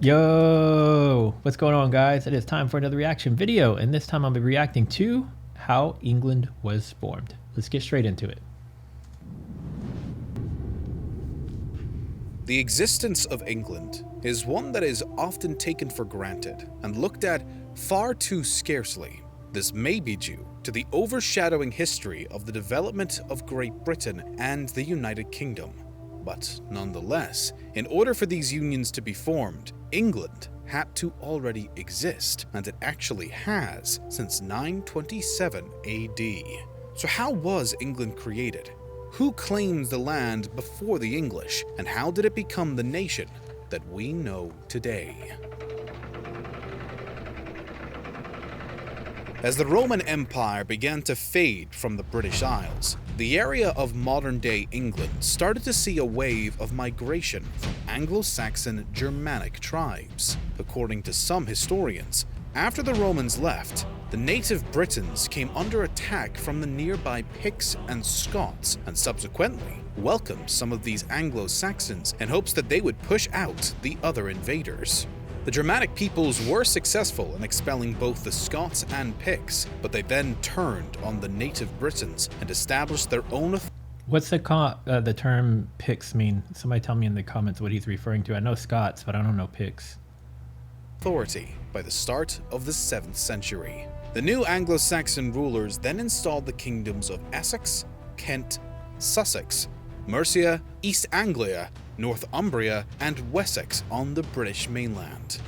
Yo, what's going on, guys? It is time for another reaction video, and this time I'll be reacting to how England was formed. Let's get straight into it. The existence of England is one that is often taken for granted and looked at far too scarcely. This may be due to the overshadowing history of the development of Great Britain and the United Kingdom. But nonetheless, in order for these unions to be formed, England had to already exist, and it actually has since 927 AD. So how was England created? Who claimed the land before the English, and how did it become the nation that we know today? As the Roman Empire began to fade from the British Isles, the area of modern-day England started to see a wave of migration from Anglo-Saxon Germanic tribes. According to some historians, after the Romans left, the native Britons came under attack from the nearby Picts and Scots, and subsequently welcomed some of these Anglo-Saxons in hopes that they would push out the other invaders. The Germanic peoples were successful in expelling both the Scots and Picts, but they then turned on the native Britons and established their own authority. What's the term Picts mean? Somebody tell me in the comments what he's referring to. I know Scots, but I don't know Picts. By the start of the 7th century. The new Anglo-Saxon rulers then installed the kingdoms of Essex, Kent, Sussex, Mercia, East Anglia, Northumbria, and Wessex on the British mainland.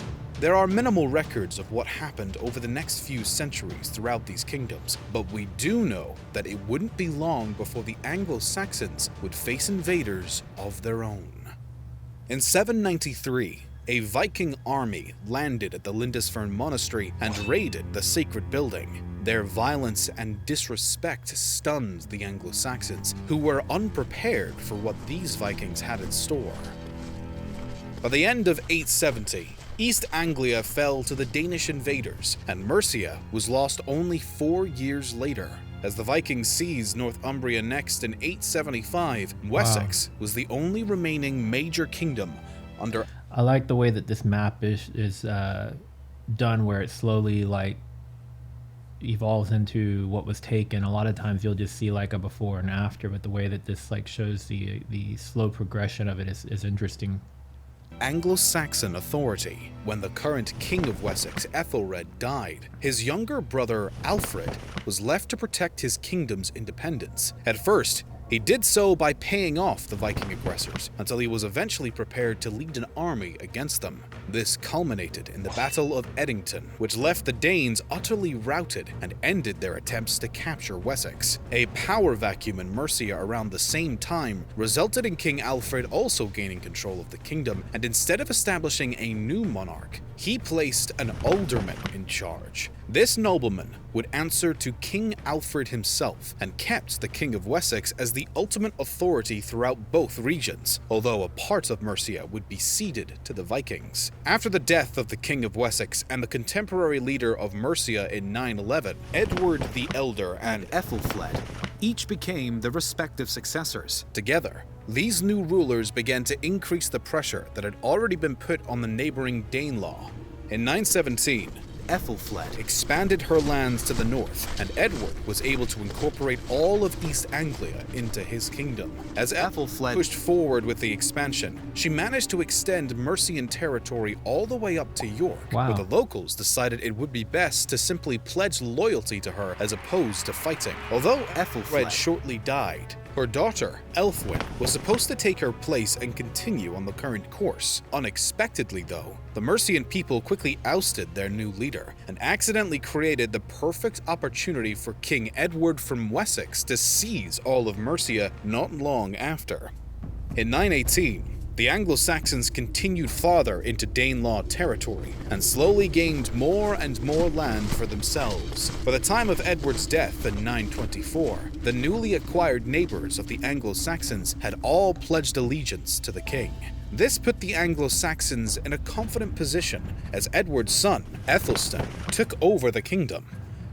There are minimal records of what happened over the next few centuries throughout these kingdoms, but we do know that it wouldn't be long before the Anglo-Saxons would face invaders of their own. In 793, a Viking army landed at the Lindisfarne Monastery and raided the sacred building. Their violence and disrespect stunned the Anglo-Saxons, who were unprepared for what these Vikings had in store. By the end of 870, East Anglia fell to the Danish invaders, and Mercia was lost only 4 years later. As the Vikings seized Northumbria next in 875, Wessex was the only remaining major kingdom under. I like the way that this map is done, where it slowly evolves into what was taken. A lot of times you'll just see like a before and after, but the way that this shows the slow progression of it is interesting. Anglo-Saxon authority. When the current king of Wessex, Ethelred, died, his younger brother Alfred was left to protect his kingdom's independence. At first, he did so by paying off the Viking aggressors, until he was eventually prepared to lead an army against them. This culminated in the Battle of Edington, which left the Danes utterly routed and ended their attempts to capture Wessex. A power vacuum in Mercia around the same time resulted in King Alfred also gaining control of the kingdom, and instead of establishing a new monarch, he placed an alderman in charge. This nobleman would answer to King Alfred himself and kept the King of Wessex as the ultimate authority throughout both regions, although a part of Mercia would be ceded to the Vikings. After the death of the King of Wessex and the contemporary leader of Mercia in 911, Edward the Elder and Ethelfled each became their respective successors. Together, these new rulers began to increase the pressure that had already been put on the neighboring Danelaw. In 917, Ethelfled expanded her lands to the north, and Edward was able to incorporate all of East Anglia into his kingdom. As Ethelfled pushed forward with the expansion, she managed to extend Mercian territory all the way up to York, where the locals decided it would be best to simply pledge loyalty to her as opposed to fighting. Although Ethelfled shortly died, her daughter, Elfwin, was supposed to take her place and continue on the current course. Unexpectedly, though, the Mercian people quickly ousted their new leader and accidentally created the perfect opportunity for King Edward from Wessex to seize all of Mercia not long after. In 918, the Anglo-Saxons continued farther into Danelaw territory and slowly gained more and more land for themselves. By the time of Edward's death in 924, the newly acquired neighbors of the Anglo-Saxons had all pledged allegiance to the king. This put the Anglo-Saxons in a confident position as Edward's son, Aethelstan, took over the kingdom.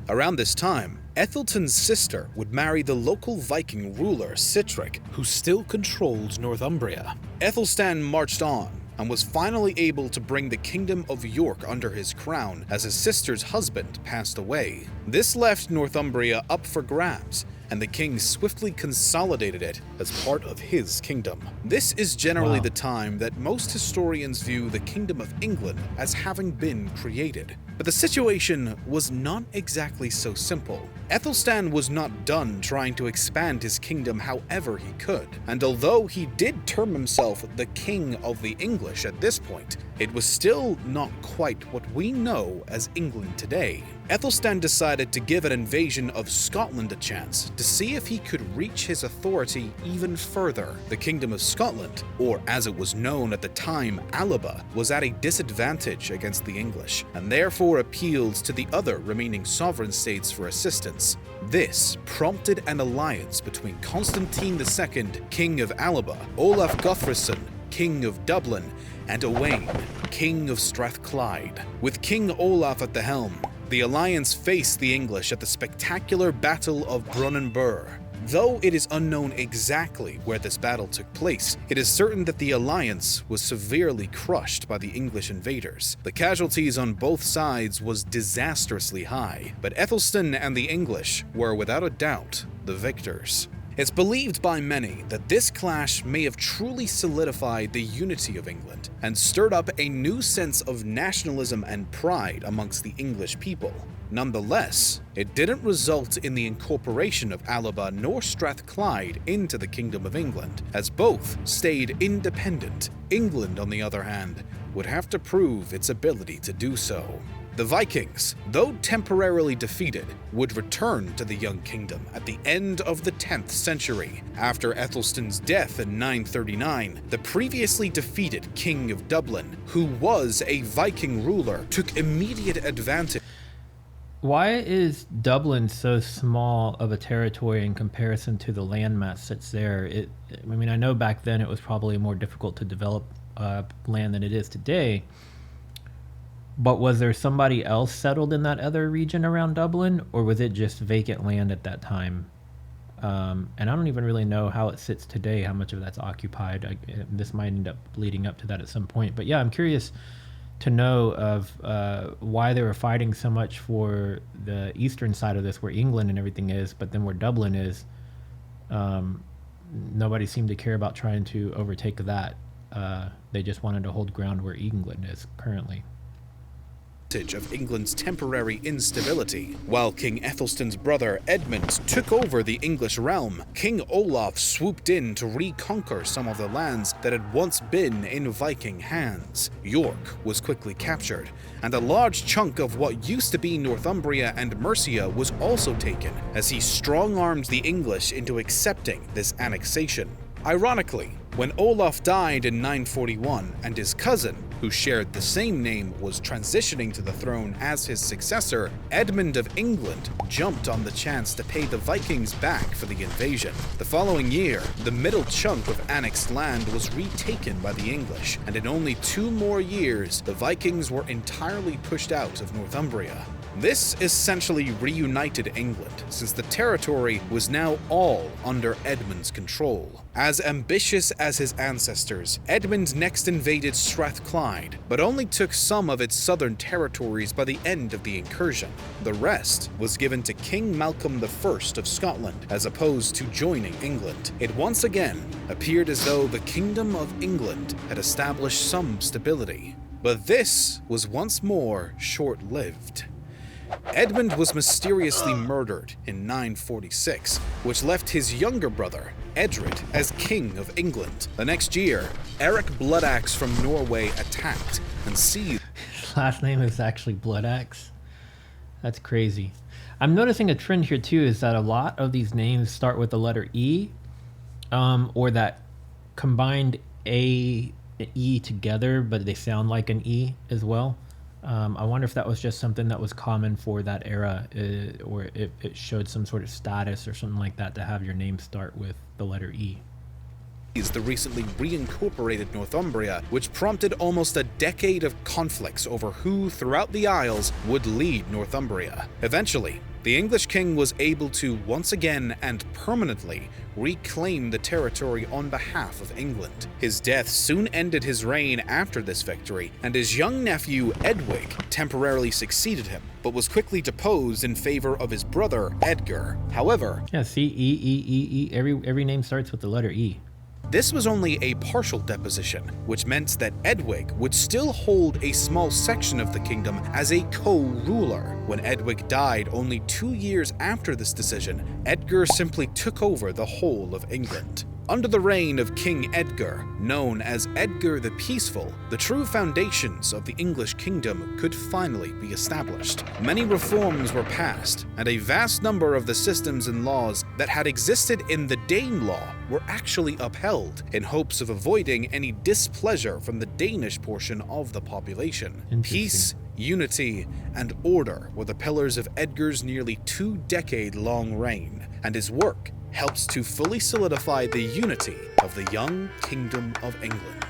Around this time, Etheltan's sister would marry the local Viking ruler Sihtric, who still controlled Northumbria. Aethelstan marched on, and was finally able to bring the Kingdom of York under his crown as his sister's husband passed away. This left Northumbria up for grabs, and the king swiftly consolidated it as part of his kingdom. This is generally the time that most historians view the Kingdom of England as having been created. But the situation was not exactly so simple. Aethelstan was not done trying to expand his kingdom however he could, and although he did term himself the King of the English at this point, it was still not quite what we know as England today. Aethelstan decided to give an invasion of Scotland a chance to see if he could reach his authority even further. The Kingdom of Scotland, or as it was known at the time, Alba, was at a disadvantage against the English, and therefore appealed to the other remaining sovereign states for assistance. This prompted an alliance between Constantine II, King of Alba, Olaf Guthrum, King of Dublin, and Owain, King of Strathclyde. With King Olaf at the helm, the alliance faced the English at the spectacular Battle of Brunanburh. Though it is unknown exactly where this battle took place, it is certain that the alliance was severely crushed by the English invaders. The casualties on both sides was disastrously high, but Aethelstan and the English were without a doubt the victors. It's believed by many that this clash may have truly solidified the unity of England and stirred up a new sense of nationalism and pride amongst the English people. Nonetheless, it didn't result in the incorporation of Alba nor Strathclyde into the Kingdom of England, as both stayed independent. England, on the other hand, would have to prove its ability to do so. The Vikings, though temporarily defeated, would return to the young kingdom at the end of the 10th century. After Aethelstan's death in 939, the previously defeated King of Dublin, who was a Viking ruler, took immediate advantage. Why is Dublin so small of a territory in comparison to the landmass that's there? I mean, I know back then it was probably more difficult to develop land than it is today. But was there somebody else settled in that other region around Dublin, or was it just vacant land at that time? And I don't even really know how it sits today, how much of that's occupied. This might end up leading up to that at some point. But yeah, I'm curious to know of why they were fighting so much for the eastern side of this, where England and everything is, but then where Dublin is, nobody seemed to care about trying to overtake that. They just wanted to hold ground where England is currently. Of England's temporary instability. While King Ethelstan's brother Edmund took over the English realm, King Olaf swooped in to reconquer some of the lands that had once been in Viking hands. York was quickly captured, and a large chunk of what used to be Northumbria and Mercia was also taken, as he strong-armed the English into accepting this annexation. Ironically, when Olaf died in 941 and his cousin, who shared the same name, was transitioning to the throne as his successor, Edmund of England jumped on the chance to pay the Vikings back for the invasion. The following year, the middle chunk of annexed land was retaken by the English, and in only 2 more years, the Vikings were entirely pushed out of Northumbria. This essentially reunited England, since the territory was now all under Edmund's control. As ambitious as his ancestors, Edmund next invaded Strathclyde, but only took some of its southern territories by the end of the incursion. The rest was given to King Malcolm I of Scotland, as opposed to joining England. It once again appeared as though the Kingdom of England had established some stability. But this was once more short-lived. Edmund was mysteriously murdered in 946, which left his younger brother, Edred, as King of England. The next year, Eric Bloodaxe from Norway attacked and seized. His last name is actually Bloodaxe. That's crazy. I'm noticing a trend here too, is that a lot of these names start with the letter E, or that combined A and E together, but they sound like an E as well. I wonder if that was just something that was common for that era, or if it showed some sort of status or something like that to have your name start with the letter E. the recently reincorporated Northumbria, which prompted almost a decade of conflicts over who, throughout the Isles, would lead Northumbria. Eventually, the English king was able to once again and permanently reclaim the territory on behalf of England. His death soon ended his reign after this victory, and his young nephew Edwig temporarily succeeded him, but was quickly deposed in favor of his brother Edgar. However, Yeah, see, E. Every name starts with the letter E. this was only a partial deposition, which meant that Edwig would still hold a small section of the kingdom as a co-ruler. When Edwig died only 2 years after this decision, Edgar simply took over the whole of England. Under the reign of King Edgar, known as Edgar the Peaceful, the true foundations of the English kingdom could finally be established. Many reforms were passed, and a vast number of the systems and laws that had existed in the Danelaw were actually upheld in hopes of avoiding any displeasure from the Danish portion of the population. Peace, unity, and order were the pillars of Edgar's nearly 2-decade-long reign, and his work helps to fully solidify the unity of the young Kingdom of England.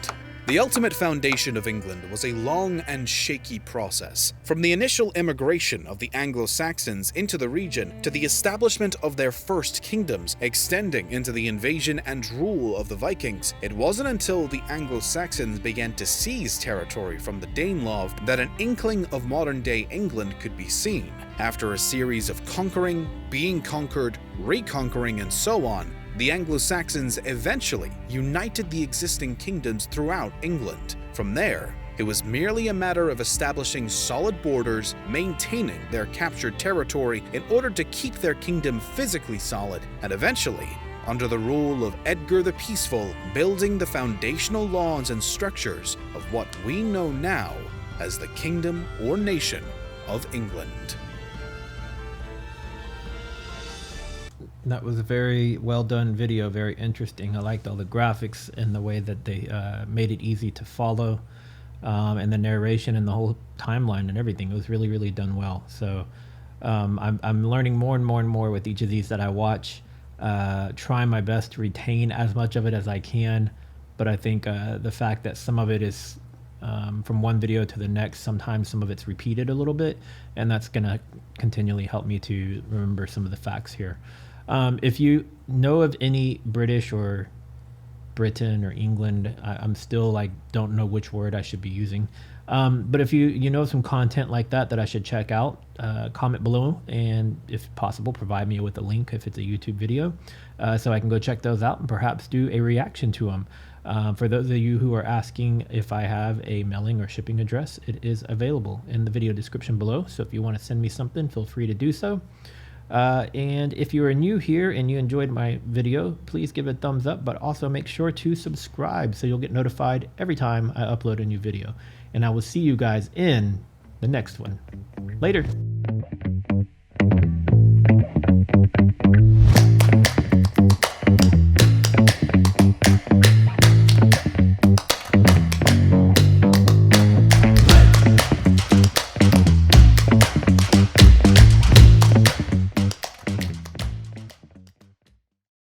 The ultimate foundation of England was a long and shaky process. From the initial immigration of the Anglo-Saxons into the region to the establishment of their first kingdoms, extending into the invasion and rule of the Vikings, it wasn't until the Anglo-Saxons began to seize territory from the Danelaw that an inkling of modern-day England could be seen. After a series of conquering, being conquered, reconquering, and so on, the Anglo-Saxons eventually united the existing kingdoms throughout England. From there, it was merely a matter of establishing solid borders, maintaining their captured territory in order to keep their kingdom physically solid, and eventually, under the rule of Edgar the Peaceful, building the foundational laws and structures of what we know now as the Kingdom or Nation of England. That was a very well done video, very interesting. I liked all the graphics and the way that they made it easy to follow, and the narration and the whole timeline and everything. It was really, really done well. So I'm learning more and more and more with each of these that I watch, trying my best to retain as much of it as I can. But I think the fact that some of it is from one video to the next, sometimes some of it's repeated a little bit, and that's going to continually help me to remember some of the facts here. If you know of any British or Britain or England, I'm still like don't know which word I should be using. But if you know some content like that I should check out, comment below, and if possible, provide me with a link if it's a YouTube video, so I can go check those out and perhaps do a reaction to them. For those of you who are asking if I have a mailing or shipping address, it is available in the video description below. So if you want to send me something, feel free to do so. And if you are new here and you enjoyed my video, please give it a thumbs up, but also make sure to subscribe so you'll get notified every time I upload a new video. And I will see you guys in the next one. Later.